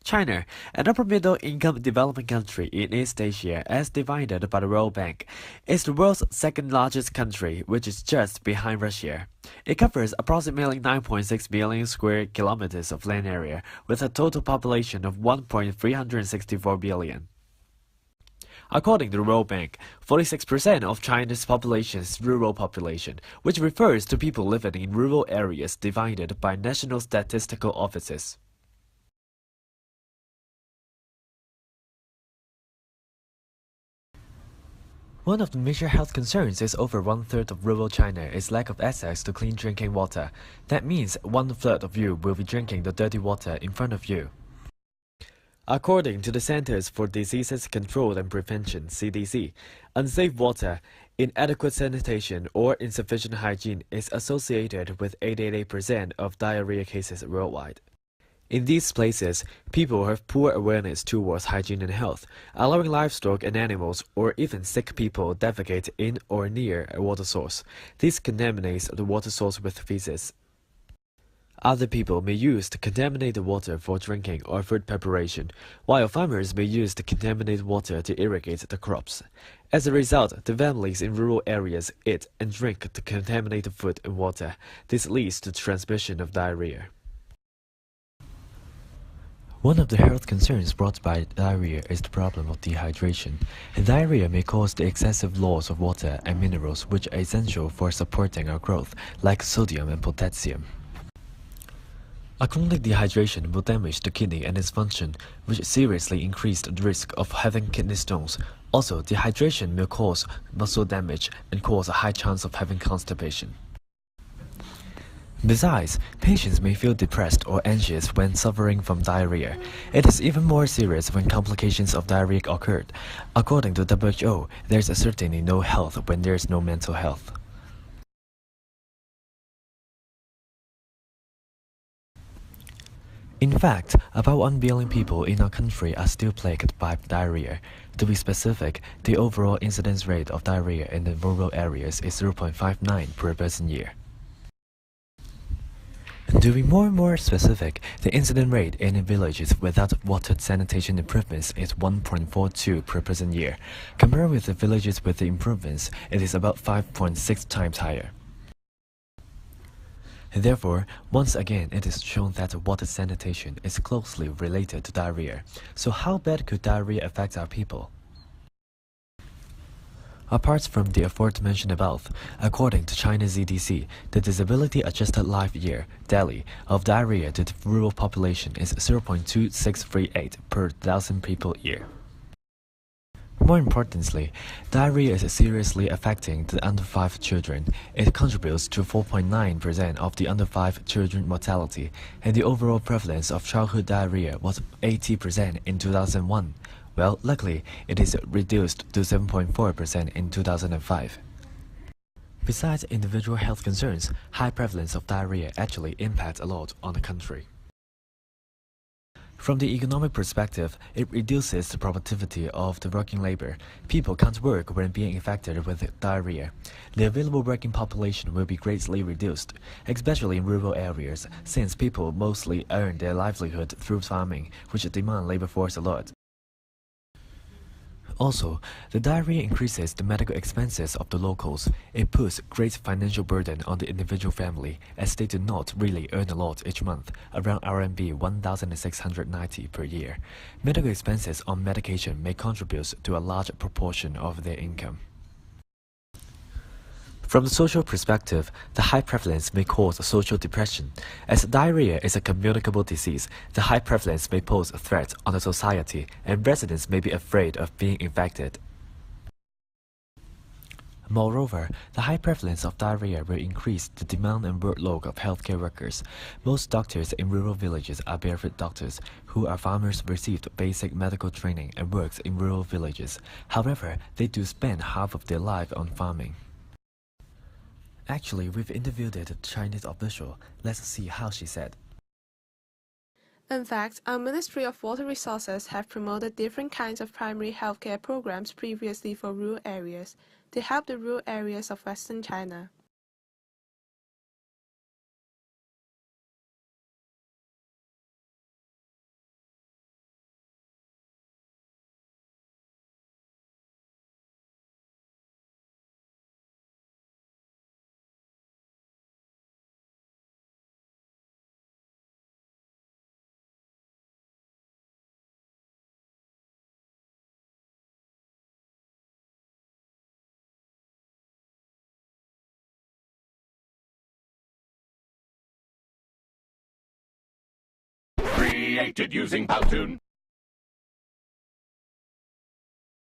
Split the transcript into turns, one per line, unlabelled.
China, an upper-middle-income developing country in East Asia as divided by the World Bank, is the world's second-largest country, which is just behind Russia. It covers approximately 9.6 million square kilometers of land area, with a total population of 1.364 billion. According to the World Bank, 46% of China's population is rural population, which refers to people living in rural areas divided by national statistical offices. One of the major health concerns is over one-third of rural China is lack of access to clean drinking water. That means one-third of you will be drinking the dirty water in front of you. According to the Centers for Diseases Control and Prevention (CDC), unsafe water, inadequate sanitation, or insufficient hygiene is associated with 88% of diarrhea cases worldwide. In these places, people have poor awareness towards hygiene and health, allowing livestock and animals or even sick people defecate in or near a water source. This contaminates the water source with feces. Other people may use the contaminated water for drinking or food preparation, while farmers may use the contaminated water to irrigate the crops. As a result, the families in rural areas eat and drink the contaminated food and water. This leads to transmission of diarrhea. One of the health concerns brought by diarrhea is the problem of dehydration. Diarrhea may cause the excessive loss of water and minerals which are essential for supporting our growth, like sodium and potassium. A chronic dehydration will damage the kidney and its function, which seriously increase the risk of having kidney stones. Also, dehydration may cause muscle damage and cause a high chance of having constipation. Besides, patients may feel depressed or anxious when suffering from diarrhea. It is even more serious when complications of diarrhea occurred. According to WHO, there is certainly no health when there is no mental health. In fact, about 1 billion people in our country are still plagued by diarrhea. To be specific, the overall incidence rate of diarrhea in the rural areas is 0.59 per person year. To be more specific, the incident rate in villages without water sanitation improvements is 1.42 per person year. Compared with the villages with the improvements, it is about 5.6 times higher. Therefore, once again, it is shown that water sanitation is closely related to diarrhea. So how bad could diarrhea affect our people? Apart from the aforementioned above, according to China's CDC, the disability-adjusted life year, DALY, of diarrhea to the rural population is 0.2638 per thousand people year. More importantly, diarrhea is seriously affecting the under 5 children. It contributes to 4.9% of the under 5 children mortality, and the overall prevalence of childhood diarrhea was 80% in 2001. Well, luckily, it is reduced to 7.4% in 2005. Besides individual health concerns, high prevalence of diarrhea actually impacts a lot on the country. From the economic perspective, it reduces the productivity of the working labor. People can't work when being infected with diarrhea. The available working population will be greatly reduced, especially in rural areas, since people mostly earn their livelihood through farming, which demand labor force a lot. Also, the diarrhea increases the medical expenses of the locals. It puts great financial burden on the individual family, as they do not really earn a lot each month, around RMB 1,690 per year. Medical expenses on medication may contribute to a large proportion of their income. From the social perspective, the high prevalence may cause social depression. As diarrhea is a communicable disease, the high prevalence may pose a threat on the society, and residents may be afraid of being infected. Moreover, the high prevalence of diarrhea will increase the demand and workload of healthcare workers. Most doctors in rural villages are barefoot doctors, who are farmers received basic medical training and works in rural villages. However, they do spend half of their life on farming. Actually, we've interviewed a Chinese official. Let's see how she said.
In fact, our Ministry of Water Resources have promoted different kinds of primary healthcare programs previously for rural areas to help the rural areas of Western China.
created using Powtoon.